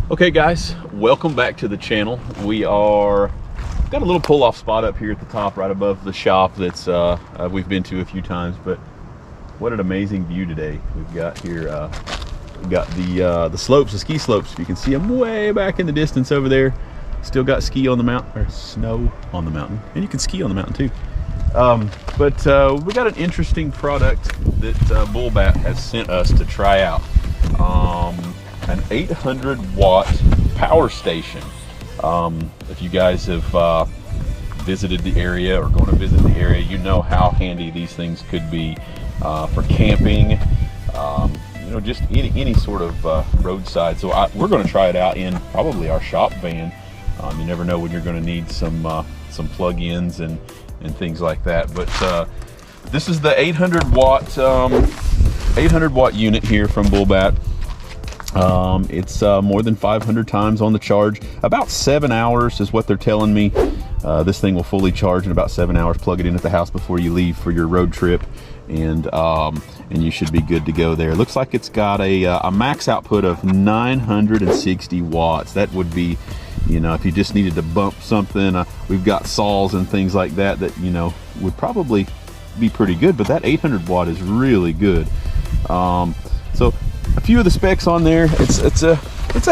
Okay guys, welcome back to the channel. We are got a little pull-off spot up here at the top right above the shop that's we've been to a few times, but what an amazing view today we've got here. We've got the slopes, the ski slopes. You can see them way back in the distance over there. Still got ski on the mountain, or snow on the mountain, and you can ski on the mountain too. But we got an interesting product that BULLBAT has sent us to try out. An 800-watt power station. If you guys have visited the area or going to visit the area, you know how handy these things could be for camping, you know, just any sort of roadside. So we're going to try it out in probably our shop van. You never know when you're going to need some plug-ins and things like that. But this is the 800-watt unit here from BULLBAT. It's more than 500 times on the charge. About 7 hours is what they're telling me. This thing will fully charge in about 7 hours. Plug it in at the house before you leave for your road trip, and you should be good to go there. It looks like it's got a max output of 960 watts. That would be, you know, if you just needed to bump something, we've got saws and things like that that, you know, would probably be pretty good, but that 800 watt is really good. So a few of the specs on there. It's a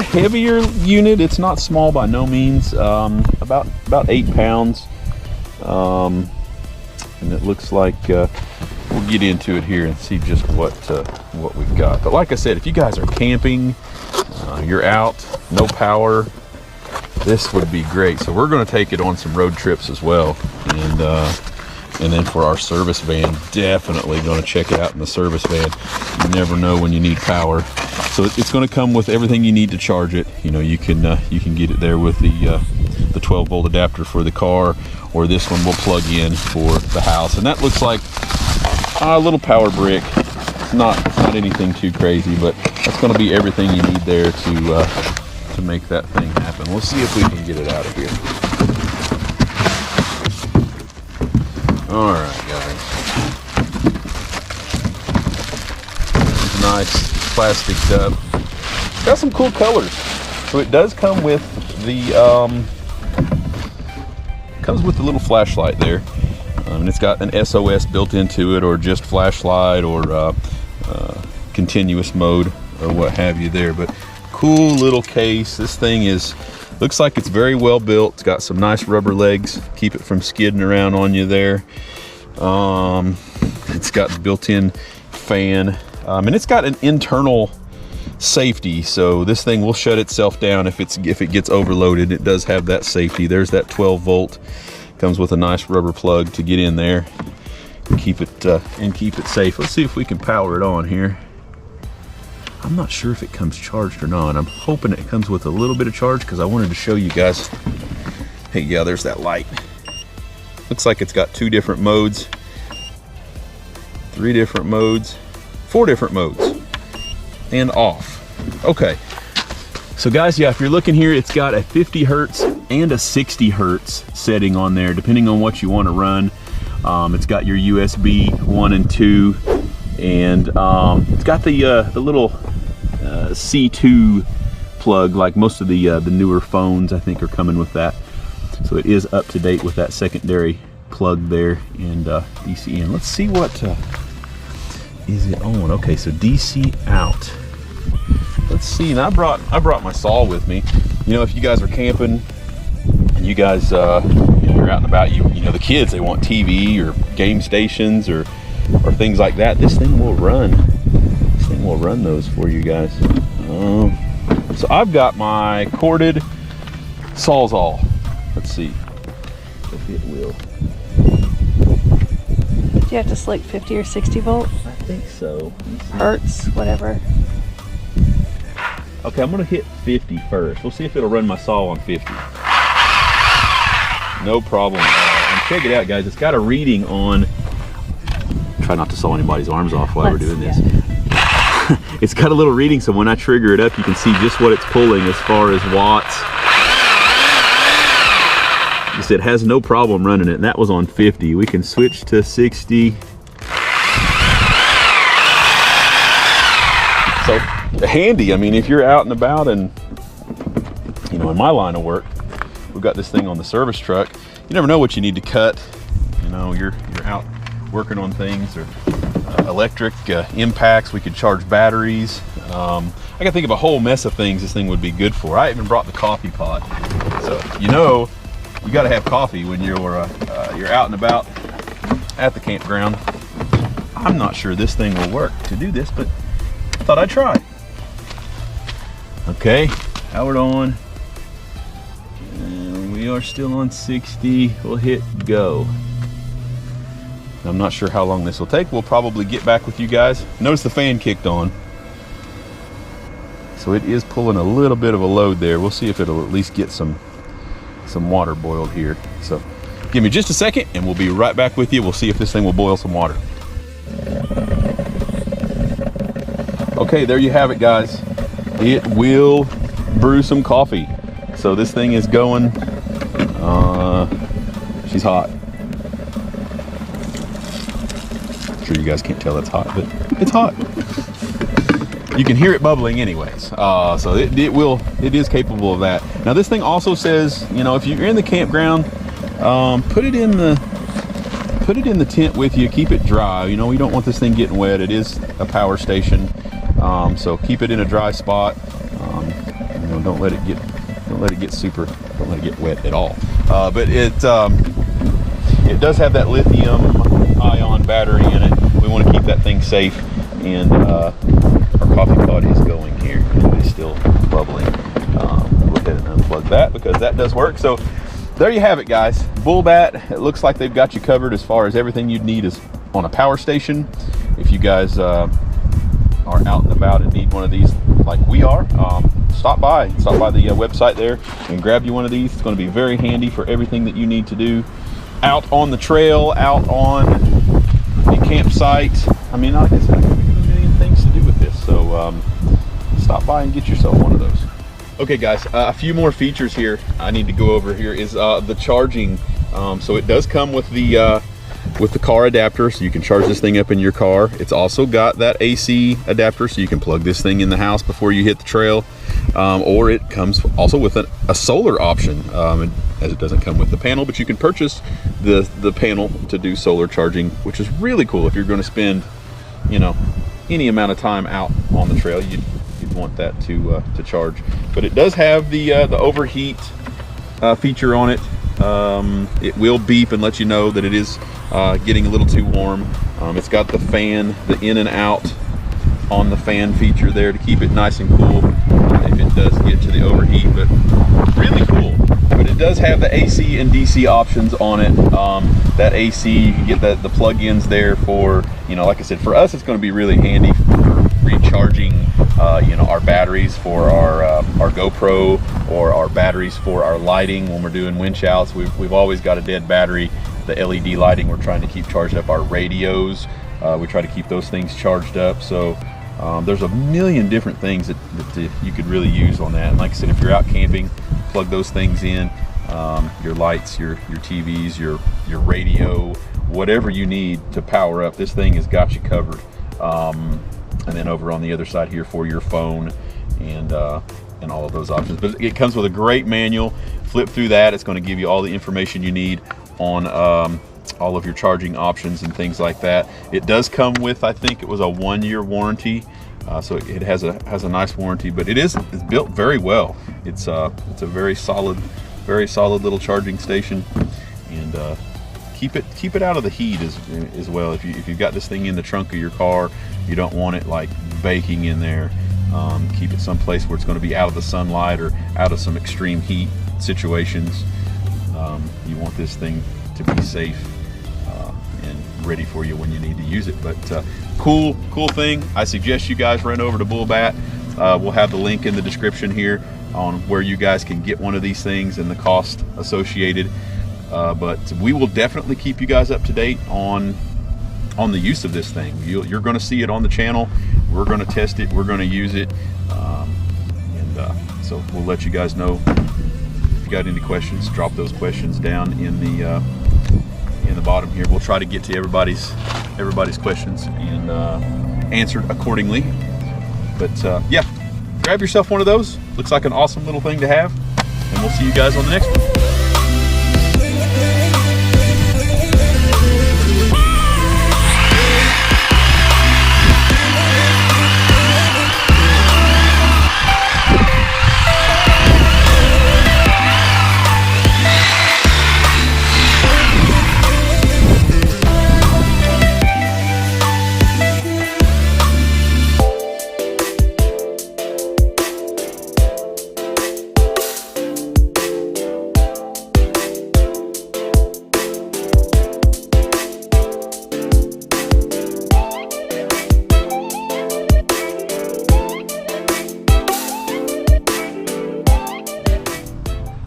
heavier unit. It's not small by no means. About 8 pounds. And it looks like we'll get into it here and see just what we've got. But like I said, if you guys are camping, you're out, no power, this would be great. So we're going to take it on some road trips as well, and then for our service van, definitely going to check it out in the service van. You never know when you need power. So it's going to come with everything you need to charge it. You know, you can get it there with the 12-volt adapter for the car, or this one will plug in for the house. And that looks like a little power brick. It's not anything too crazy, but that's going to be everything you need there to make that thing happen. We'll see if we can get it out of here. All right, guys. Nice plastic tub. Got some cool colors. So it does come with the little flashlight there, and it's got an SOS built into it, or just flashlight, or continuous mode, or what have you there. But cool little case. This thing looks like it's very well built. It's got some nice rubber legs, keep it from skidding around on you there. It's got the built-in fan, and it's got an internal safety, so this thing will shut itself down if it gets overloaded. It does have that safety. There's that 12-volt. Comes with a nice rubber plug to get in there and keep it safe. Let's see if we can power it on here. I'm not sure if it comes charged or not. I'm hoping it comes with a little bit of charge, because I wanted to show you guys. Hey, yeah, there's that light. Looks like it's got 2 different modes, 3 different modes, 4 different modes, and off. Okay, so guys, yeah, if you're looking here, it's got a 50 hertz and a 60 hertz setting on there, depending on what you want to run. It's got your USB 1 and 2, and it's got the little C2 plug, like most of the newer phones, I think, are coming with that. So it is up to date with that secondary plug there, and DC in. Let's see what is it on. Okay, so DC out. Let's see. And I brought my saw with me. You know, if you guys are camping and you guys you know, you're out and about, you know, the kids, they want TV or game stations or things like that. This thing will run. This thing will run those for you guys. So I've got my corded Sawzall. Let's see if it will. Do you have to select 50 or 60 volt? I think so. Hertz, whatever. Okay, I'm gonna hit 50 first. We'll see if it'll run my saw on 50. No problem. And check it out, guys. It's got a reading on. Try not to saw anybody's arms off while we're doing this. Yeah. It's got a little reading, so when I trigger it up, you can see just what it's pulling as far as watts. It has no problem running it, and that was on 50. We can switch to 60. So handy. I mean, if you're out and about and you know, in my line of work, we've got this thing on the service truck. You never know what you need to cut. You know, you're out working on things, or electric impacts. We could charge batteries. I can think of a whole mess of things this thing would be good for. I even brought the coffee pot. So, you know, you got to have coffee when you're out and about at the campground. I'm not sure this thing will work to do this, but I thought I'd try. Okay, powered on. And we are still on 60. We'll hit go. I'm not sure how long this will take. We'll probably get back with you guys. Notice the fan kicked on. So it is pulling a little bit of a load there. We'll see if it'll at least get some water boiled here. So give me just a second and we'll be right back with you. We'll see if this thing will boil some water. Okay, there you have it, guys. It will brew some coffee. So this thing is going. She's hot. I'm sure you guys can't tell it's hot, but it's hot. You can hear it bubbling anyways. So it is capable of that. Now this thing also says, you know, if you're in the campground, put it in the tent with you, keep it dry. You know, we don't want this thing getting wet. It is a power station. So keep it in a dry spot. You know, don't let it get wet at all. But it does have that lithium ion battery in it. We want to keep that thing safe, and our coffee pot is going here. It is still bubbling. Go ahead and unplug that because that does work. So there you have it, guys. BULLBAT. It looks like they've got you covered as far as everything you'd need is on a power station. If you guys are out and about and need one of these like we are, stop by the website there and grab you one of these. It's going to be very handy for everything that you need to do out on the trail, out on the campsite. I mean, like I said, I can think of a million things to do with this. So stop by and get yourself one of those. Okay, guys, a few more features here I need to go over here is the charging. So it does come with the car adapter, so you can charge this thing up in your car. It's also got that AC adapter, so you can plug this thing in the house before you hit the trail. Or it comes also with a solar option, as it doesn't come with the panel, but you can purchase the panel to do solar charging, which is really cool. If you're going to spend, you know, any amount of time out on the trail, you'd want that to charge. But it does have the overheat feature on it. It will beep and let you know that it is getting a little too warm. It's got the fan, the in and out on the fan feature there to keep it nice and cool if it does get to the overheat, but really cool. But it does have the AC and DC options on it. That AC, you can get the plug-ins there for, you know, like I said, for us it's going to be really handy for recharging you know, our batteries for our GoPro, or our batteries for our lighting when we're doing winch outs. We've always got a dead battery. The LED lighting, we're trying to keep charged up. Our radios, we try to keep those things charged up. So there's a million different things that you could really use on that. And like I said, if you're out camping, plug those things in. Your lights, your TVs, your radio, whatever you need to power up, this thing has got you covered. And then over on the other side here for your phone and all of those options. But it comes with a great manual. Flip through that. It's going to give you all the information you need on all of your charging options and things like that. It does come with, I think it was a 1-year warranty. So it has a nice warranty, but it's built very well. It's a very solid little charging station, and keep it out of the heat as well. If you've got this thing in the trunk of your car, you don't want it like baking in there. Keep it someplace where it's going to be out of the sunlight or out of some extreme heat situations. You want this thing to be safe and ready for you when you need to use it. But cool thing. I suggest you guys run over to BULLBAT. We'll have the link in the description here on where you guys can get one of these things and the cost associated. But we will definitely keep you guys up to date on the use of this thing. You're going to see it on the channel. We're going to test it. We're going to use it. So we'll let you guys know. If you got any questions, drop those questions down in the bottom here. We'll try to get to everybody's questions and answered accordingly. But yeah, grab yourself one of those. Looks like an awesome little thing to have. and we'll see you guys on the next one.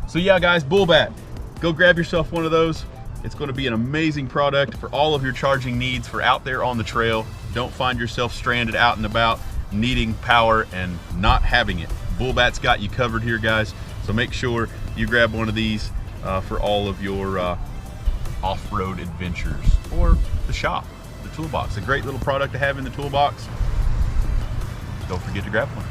So yeah, guys, BULLBAT, go grab yourself one of those. It's going to be an amazing product for all of your charging needs for out there on the trail. Don't find yourself stranded out and about needing power and not having it. BULLBAT's got you covered here, guys. So make sure you grab one of these for all of your off-road adventures or the shop, the toolbox. A great little product to have in the toolbox. Don't forget to grab one.